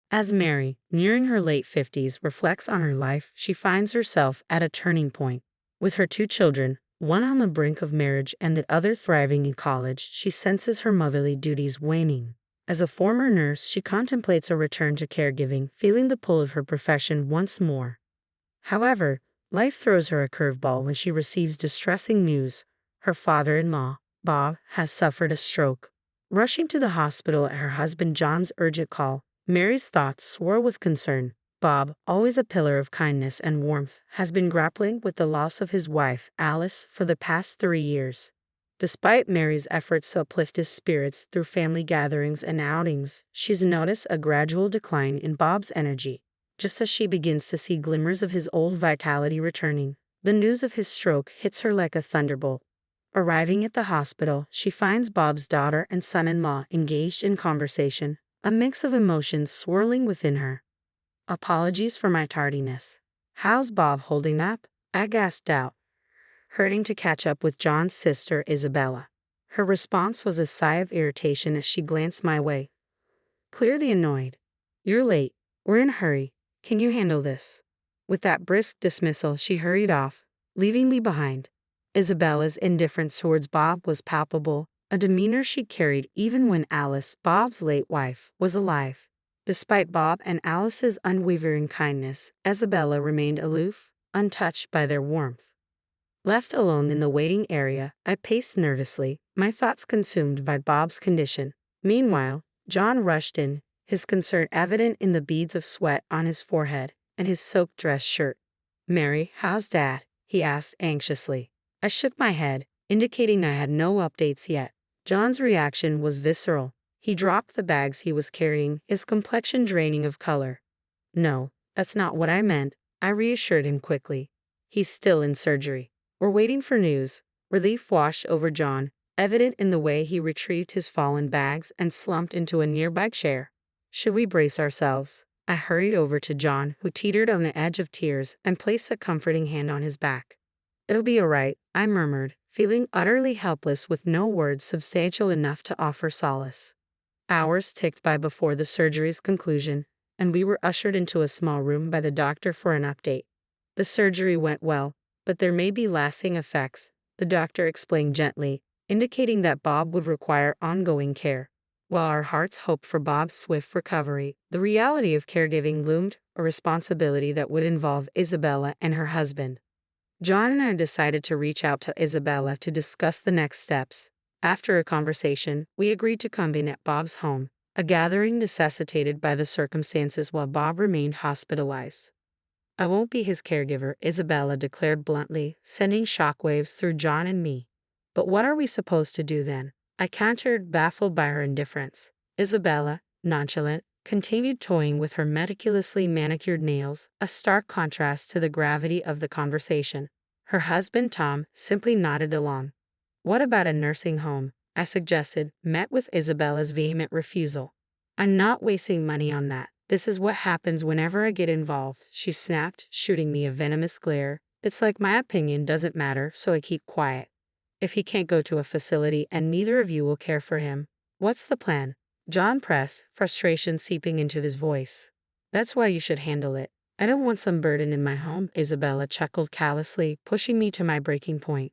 As Mary, nearing her late 50s, reflects on her life, she finds herself at a turning point. With her two children, one on the brink of marriage and the other thriving in college, she senses her motherly duties waning. As a former nurse, she contemplates a return to caregiving, feeling the pull of her profession once more. However, life throws her a curveball when she receives distressing news. Her father-in-law, Bob, has suffered a stroke. Rushing to the hospital at her husband John's urgent call, Mary's thoughts swirl with concern. Bob, always a pillar of kindness and warmth, has been grappling with the loss of his wife, Alice, for the past 3 years. Despite Mary's efforts to uplift his spirits through family gatherings and outings, she's noticed a gradual decline in Bob's energy. Just as she begins to see glimmers of his old vitality returning, the news of his stroke hits her like a thunderbolt. Arriving at the hospital, she finds Bob's daughter and son-in-law engaged in conversation, a mix of emotions swirling within her. "Apologies for my tardiness. How's Bob holding up?" I gasped out, hurting to catch up with John's sister, Isabella. Her response was a sigh of irritation as she glanced my way, clearly annoyed. "You're late. We're in a hurry. Can you handle this?" With that brisk dismissal, she hurried off, leaving me behind. Isabella's indifference towards Bob was palpable, a demeanor she carried even when Alice, Bob's late wife, was alive. Despite Bob and Alice's unwavering kindness, Isabella remained aloof, untouched by their warmth. Left alone in the waiting area, I paced nervously, my thoughts consumed by Bob's condition. Meanwhile, John rushed in, his concern evident in the beads of sweat on his forehead and his soaked dress shirt. "Mary, how's Dad?" he asked anxiously. I shook my head, indicating I had no updates yet. John's reaction was visceral. He dropped the bags he was carrying, his complexion draining of color. "No, that's not what I meant," I reassured him quickly. "He's still in surgery. We're waiting for news." Relief washed over John, evident in the way he retrieved his fallen bags and slumped into a nearby chair. "Should we brace ourselves?" I hurried over to John, who teetered on the edge of tears, and placed a comforting hand on his back. "It'll be all right," I murmured, feeling utterly helpless with no words substantial enough to offer solace. Hours ticked by before the surgery's conclusion, and we were ushered into a small room by the doctor for an update. "The surgery went well, but there may be lasting effects," the doctor explained gently, indicating that Bob would require ongoing care. While our hearts hoped for Bob's swift recovery, the reality of caregiving loomed, a responsibility that would involve Isabella and her husband. John and I decided to reach out to Isabella to discuss the next steps. After a conversation, we agreed to convene at Bob's home, a gathering necessitated by the circumstances while Bob remained hospitalized. "I won't be his caregiver," Isabella declared bluntly, sending shockwaves through John and me. "But what are we supposed to do then?" I countered, baffled by her indifference. Isabella, nonchalant, continued toying with her meticulously manicured nails, a stark contrast to the gravity of the conversation. Her husband, Tom, simply nodded along. "What about a nursing home?" I suggested, met with Isabella's vehement refusal. "I'm not wasting money on that. This is what happens whenever I get involved," she snapped, shooting me a venomous glare. "It's like my opinion doesn't matter, so I keep quiet. If he can't go to a facility and neither of you will care for him, what's the plan?" John pressed, frustration seeping into his voice. "That's why you should handle it. I don't want some burden in my home," Isabella chuckled callously, pushing me to my breaking point.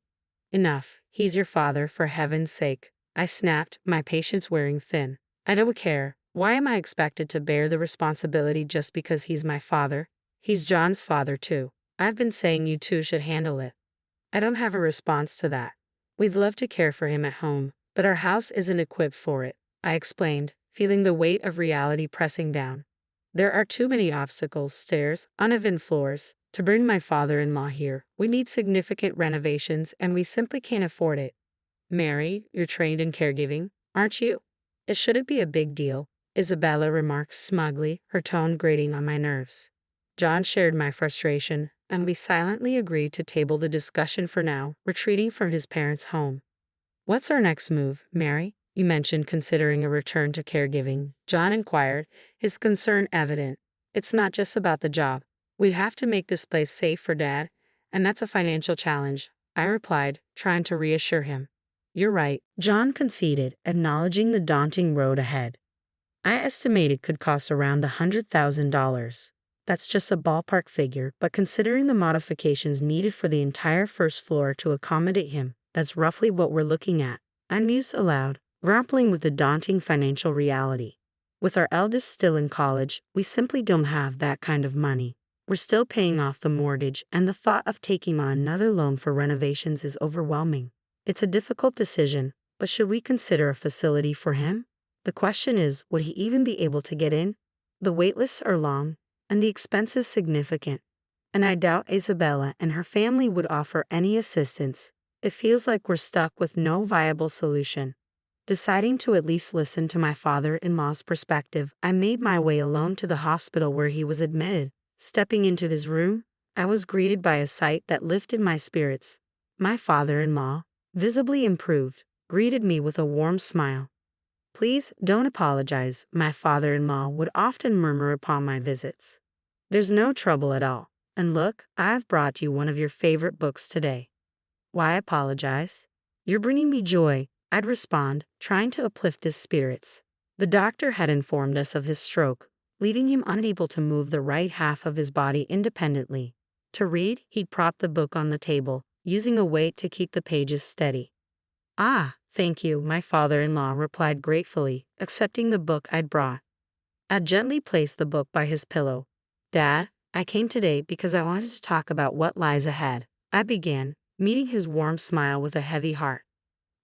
"Enough. He's your father, for heaven's sake," I snapped, my patience wearing thin. "I don't care. Why am I expected to bear the responsibility just because he's my father? He's John's father too. I've been saying you two should handle it." "I don't have a response to that. We'd love to care for him at home, but our house isn't equipped for it," I explained, feeling the weight of reality pressing down. "There are too many obstacles, stairs, uneven floors. To bring my father-in-law here, we need significant renovations and we simply can't afford it." "Mary, you're trained in caregiving, aren't you? It shouldn't be a big deal," Isabella remarked smugly, her tone grating on my nerves. John shared my frustration, and we silently agreed to table the discussion for now, retreating from his parents' home. "What's our next move, Mary? You mentioned considering a return to caregiving," John inquired, his concern evident. "It's not just about the job. We have to make this place safe for Dad, and that's a financial challenge," I replied, trying to reassure him. "You're right," John conceded, acknowledging the daunting road ahead. I estimate it could cost around $100,000. That's just a ballpark figure, but considering the modifications needed for the entire first floor to accommodate him, that's roughly what we're looking at. I mused aloud, grappling with the daunting financial reality. With our eldest still in college, we simply don't have that kind of money. We're still paying off the mortgage, and the thought of taking on another loan for renovations is overwhelming. It's a difficult decision, but should we consider a facility for him? The question is, would he even be able to get in? The waitlists are long, and the expenses significant, and I doubt Isabella and her family would offer any assistance. It feels like we're stuck with no viable solution. Deciding to at least listen to my father-in-law's perspective, I made my way alone to the hospital where he was admitted. Stepping into his room, I was greeted by a sight that lifted my spirits. My father-in-law, visibly improved, greeted me with a warm smile. "Please don't apologize," my father-in-law would often murmur upon my visits. "There's no trouble at all. And look, I've brought you one of your favorite books today." "Why apologize? You're bringing me joy," I'd respond, trying to uplift his spirits. The doctor had informed us of his stroke, leaving him unable to move the right half of his body independently. To read, he'd prop the book on the table, using a weight to keep the pages steady. "Ah, thank you," my father-in-law replied gratefully, accepting the book I'd brought. I gently placed the book by his pillow. "Dad, I came today because I wanted to talk about what lies ahead," I began, meeting his warm smile with a heavy heart.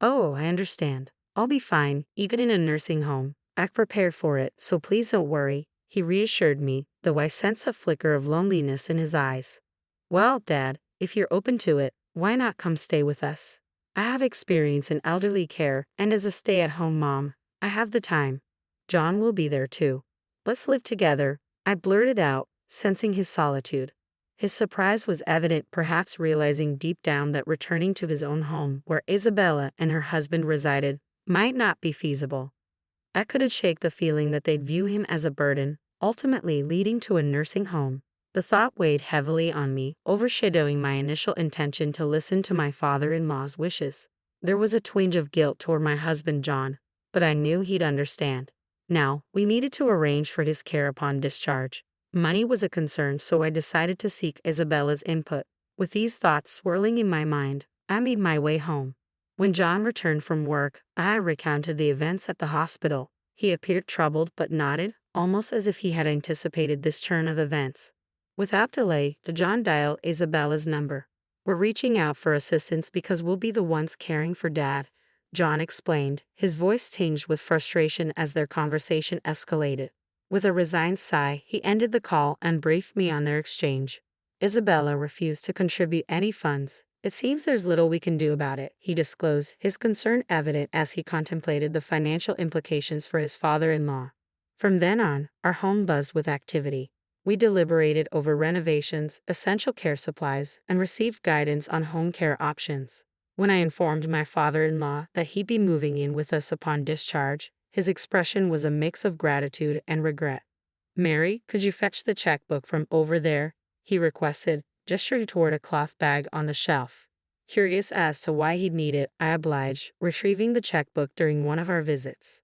"Oh, I understand. I'll be fine, even in a nursing home. I've prepared for it, so please don't worry," he reassured me, though I sensed a flicker of loneliness in his eyes. "Well, Dad, if you're open to it, why not come stay with us? I have experience in elderly care, and as a stay-at-home mom, I have the time. John will be there too. Let's live together," I blurted out, sensing his solitude. His surprise was evident, perhaps realizing deep down that returning to his own home, where Isabella and her husband resided, might not be feasible. I couldn't shake the feeling that they'd view him as a burden, ultimately leading to a nursing home. The thought weighed heavily on me, overshadowing my initial intention to listen to my father-in-law's wishes. There was a twinge of guilt toward my husband John, but I knew he'd understand. Now, we needed to arrange for his care upon discharge. Money was a concern, so I decided to seek Isabella's input. With these thoughts swirling in my mind, I made my way home. When John returned from work, I recounted the events at the hospital. He appeared troubled but nodded, almost as if he had anticipated this turn of events. Without delay, John dialed Isabella's number. "We're reaching out for assistance because we'll be the ones caring for Dad," John explained, his voice tinged with frustration as their conversation escalated. With a resigned sigh, he ended the call and briefed me on their exchange. "Isabella refused to contribute any funds. It seems there's little we can do about it," he disclosed, his concern evident as he contemplated the financial implications for his father-in-law. From then on, our home buzzed with activity. We deliberated over renovations, essential care supplies, and received guidance on home care options. When I informed my father-in-law that he'd be moving in with us upon discharge, his expression was a mix of gratitude and regret. "Mary, could you fetch the checkbook from over there?" he requested, gesturing toward a cloth bag on the shelf. Curious as to why he'd need it, I obliged, retrieving the checkbook during one of our visits.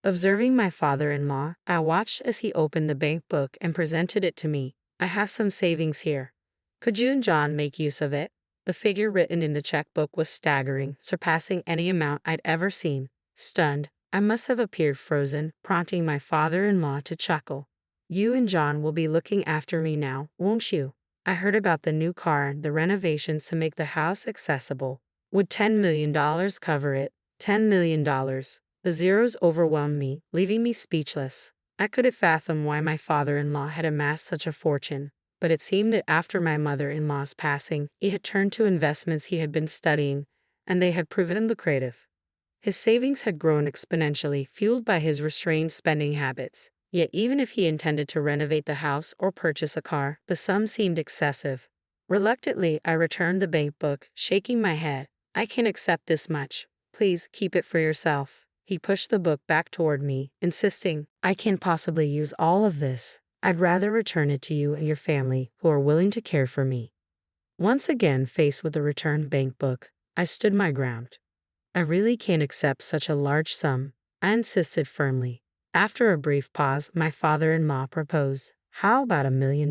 Observing my father-in-law, I watched as he opened the bank book and presented it to me. "I have some savings here. Could you and John make use of it?" The figure written in the checkbook was staggering, surpassing any amount I'd ever seen. Stunned, I must have appeared frozen, prompting my father-in-law to chuckle. "You and John will be looking after me now, won't you? I heard about the new car and the renovations to make the house accessible. Would $10 million cover it?" $10 million. The zeros overwhelmed me, leaving me speechless. I couldn't fathom why my father-in-law had amassed such a fortune, but it seemed that after my mother-in-law's passing, he had turned to investments he had been studying, and they had proven lucrative. His savings had grown exponentially, fueled by his restrained spending habits. Yet even if he intended to renovate the house or purchase a car, the sum seemed excessive. Reluctantly, I returned the bank book, shaking my head. "I can't accept this much. Please keep it for yourself." He pushed the book back toward me, insisting, "I can't possibly use all of this. I'd rather return it to you and your family, who are willing to care for me." Once again faced with the returned bank book, I stood my ground. "I really can't accept such a large sum," I insisted firmly. After a brief pause, my father-in-law proposed, "How about $1 million?"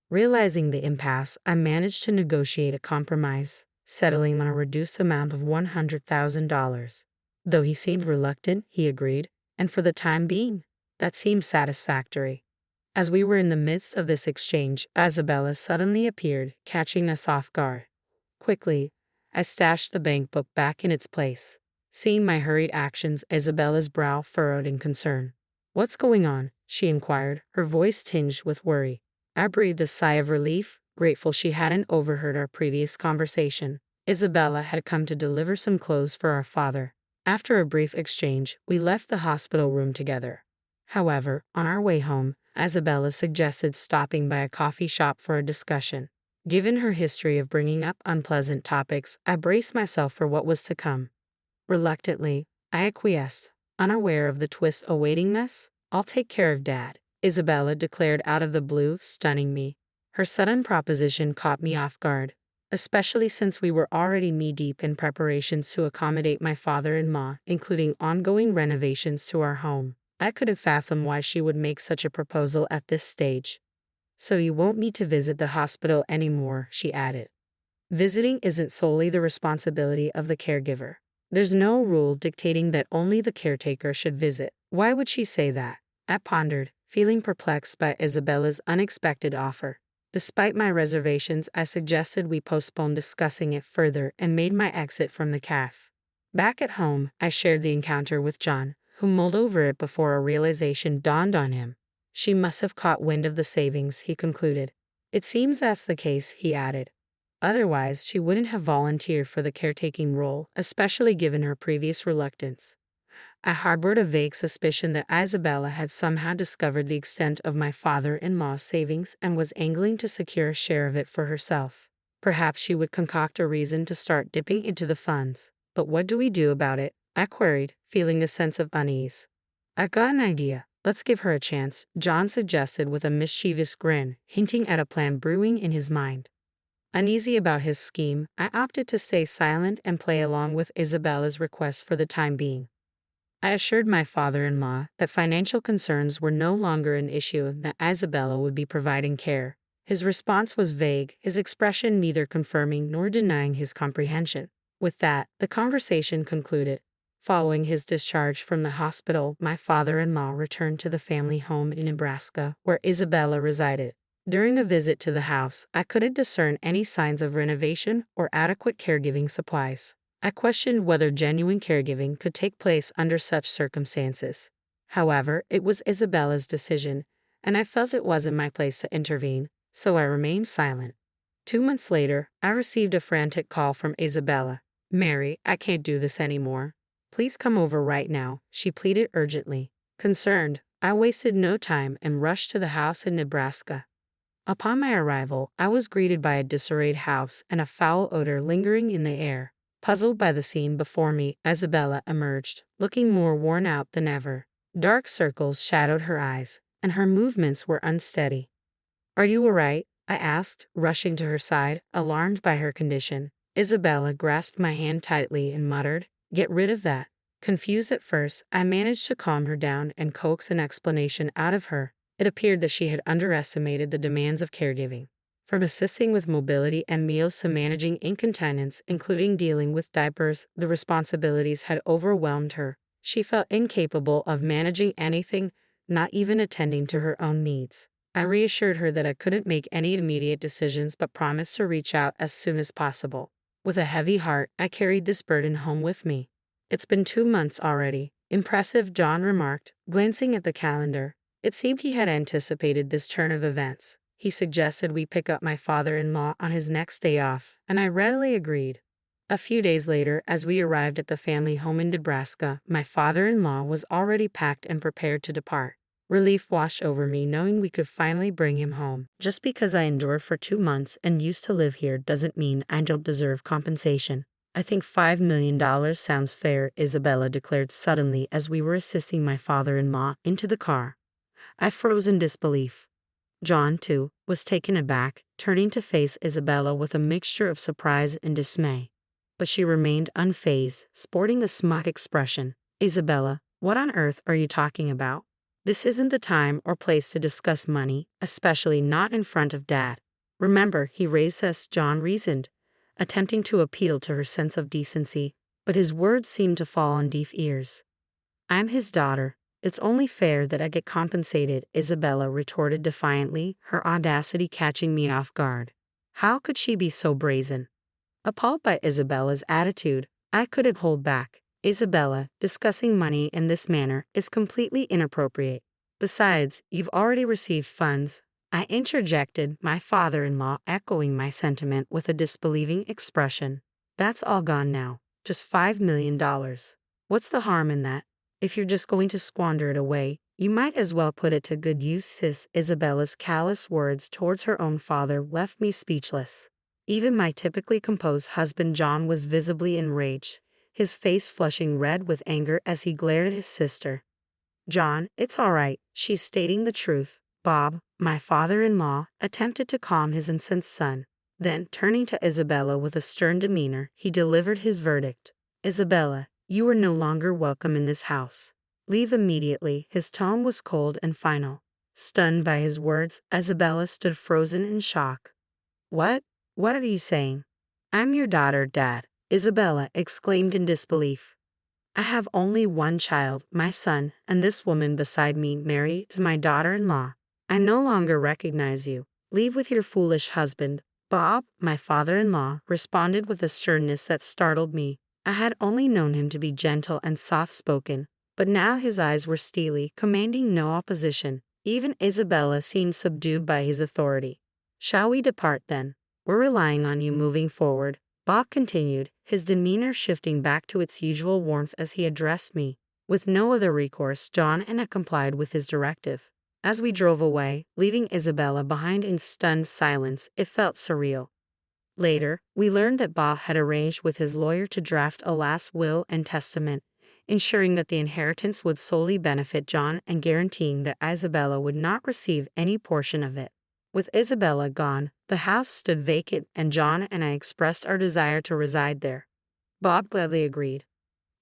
Realizing the impasse, I managed to negotiate a compromise, settling on a reduced amount of $100,000. Though he seemed reluctant, he agreed, and for the time being, that seemed satisfactory. As we were in the midst of this exchange, Isabella suddenly appeared, catching us off guard. Quickly, I stashed the bank book back in its place. Seeing my hurried actions, Isabella's brow furrowed in concern. "What's going on?" she inquired, her voice tinged with worry. I breathed a sigh of relief, grateful she hadn't overheard our previous conversation. Isabella had come to deliver some clothes for our father. After a brief exchange, we left the hospital room together. However, on our way home, Isabella suggested stopping by a coffee shop for a discussion. Given her history of bringing up unpleasant topics, I braced myself for what was to come. Reluctantly, I acquiesced, unaware of the twist awaiting us. "I'll take care of Dad," Isabella declared out of the blue, stunning me. Her sudden proposition caught me off guard, especially since we were already knee-deep in preparations to accommodate my father-in-law, including ongoing renovations to our home. I couldn't fathom why she would make such a proposal at this stage. "So you won't need to visit the hospital anymore," she added. "Visiting isn't solely the responsibility of the caregiver. There's no rule dictating that only the caretaker should visit." Why would she say that? I pondered, feeling perplexed by Isabella's unexpected offer. Despite my reservations, I suggested we postpone discussing it further and made my exit from the cafe. Back at home, I shared the encounter with John, who mulled over it before a realization dawned on him. "She must have caught wind of the savings," he concluded. "It seems that's the case," he added. "Otherwise, she wouldn't have volunteered for the caretaking role, especially given her previous reluctance." I harbored a vague suspicion that Isabella had somehow discovered the extent of my father-in-law's savings and was angling to secure a share of it for herself. Perhaps she would concoct a reason to start dipping into the funds. "But what do we do about it?" I queried, feeling a sense of unease. "I've got an idea. Let's give her a chance," John suggested with a mischievous grin, hinting at a plan brewing in his mind. Uneasy about his scheme, I opted to stay silent and play along with Isabella's request for the time being. I assured my father-in-law that financial concerns were no longer an issue and that Isabella would be providing care. His response was vague, his expression neither confirming nor denying his comprehension. With that, the conversation concluded. Following his discharge from the hospital, my father-in-law returned to the family home in Nebraska, where Isabella resided. During a visit to the house, I couldn't discern any signs of renovation or adequate caregiving supplies. I questioned whether genuine caregiving could take place under such circumstances. However, it was Isabella's decision, and I felt it wasn't my place to intervene, so I remained silent. 2 months later, I received a frantic call from Isabella. "Mary, I can't do this anymore. Please come over right now," she pleaded urgently. Concerned, I wasted no time and rushed to the house in Nebraska. Upon my arrival, I was greeted by a disarrayed house and a foul odor lingering in the air. Puzzled by the scene before me, Isabella emerged, looking more worn out than ever. Dark circles shadowed her eyes, and her movements were unsteady. "Are you all right?" I asked, rushing to her side, alarmed by her condition. Isabella grasped my hand tightly and muttered, "Get rid of that." Confused at first, I managed to calm her down and coax an explanation out of her. It appeared that she had underestimated the demands of caregiving. From assisting with mobility and meals to managing incontinence, including dealing with diapers, the responsibilities had overwhelmed her. She felt incapable of managing anything, not even attending to her own needs. I reassured her that I couldn't make any immediate decisions but promised to reach out as soon as possible. With a heavy heart, I carried this burden home with me. "It's been 2 months already." "Impressive," John remarked, glancing at the calendar. It seemed he had anticipated this turn of events. He suggested we pick up my father-in-law on his next day off, and I readily agreed. A few days later, as we arrived at the family home in Nebraska, my father-in-law was already packed and prepared to depart. Relief washed over me knowing we could finally bring him home. Just because I endured for 2 months and used to live here doesn't mean I don't deserve compensation. "I think $5 million sounds fair," Isabella declared suddenly as we were assisting my father-in-law into the car. I froze in disbelief. John, too, was taken aback, turning to face Isabella with a mixture of surprise and dismay. But she remained unfazed, sporting a smug expression. "Isabella, What on earth are you talking about? This isn't the time or place to discuss money, especially not in front of Dad. Remember, he raised us, John reasoned, attempting to appeal to her sense of decency, but his words seemed to fall on deaf ears. I'm his daughter. It's only fair that I get compensated, Isabella retorted defiantly, her audacity catching me off guard. How could she be so brazen? Appalled by Isabella's attitude, I couldn't hold back. Isabella, discussing money in this manner is completely inappropriate. Besides, you've already received funds, I interjected, my father-in-law echoing my sentiment with a disbelieving expression. That's all gone now. Just $5 million. What's the harm in that? If you're just going to squander it away, you might as well put it to good use. Isabella's callous words towards her own father left me speechless. Even my typically composed husband John was visibly enraged, his face flushing red with anger as he glared at his sister. John, it's all right, she's stating the truth. Bob, my father-in-law, attempted to calm his incensed son. Then, turning to Isabella with a stern demeanor, he delivered his verdict. Isabella, you are no longer welcome in this house. Leave immediately. His tone was cold and final. Stunned by his words, Isabella stood frozen in shock. What? What are you saying? I'm your daughter, Dad, Isabella exclaimed in disbelief. I have only one child, my son, and this woman beside me, Mary, is my daughter-in-law. I no longer recognize you. Leave with your foolish husband. Bob, my father-in-law, responded with a sternness that startled me. I had only known him to be gentle and soft-spoken, but now his eyes were steely, commanding no opposition. Even Isabella seemed subdued by his authority. Shall we depart then? We're relying on you moving forward, Bob continued, his demeanor shifting back to its usual warmth as he addressed me. With no other recourse, John and I complied with his directive. As we drove away, leaving Isabella behind in stunned silence, it felt surreal. Later, we learned that Bob had arranged with his lawyer to draft a last will and testament, ensuring that the inheritance would solely benefit John and guaranteeing that Isabella would not receive any portion of it. With Isabella gone, the house stood vacant and John and I expressed our desire to reside there. Bob gladly agreed.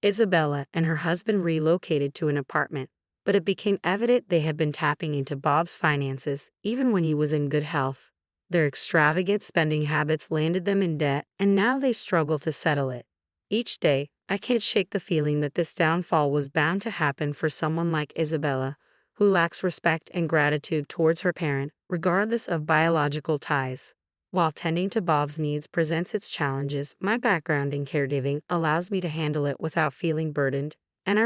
Isabella and her husband relocated to an apartment, but it became evident they had been tapping into Bob's finances even when he was in good health. Their extravagant spending habits landed them in debt, and now they struggle to settle it. Each day, I can't shake the feeling that this downfall was bound to happen for someone like Isabella, who lacks respect and gratitude towards her parent, regardless of biological ties. While tending to Bob's needs presents its challenges, my background in caregiving allows me to handle it without feeling burdened, and I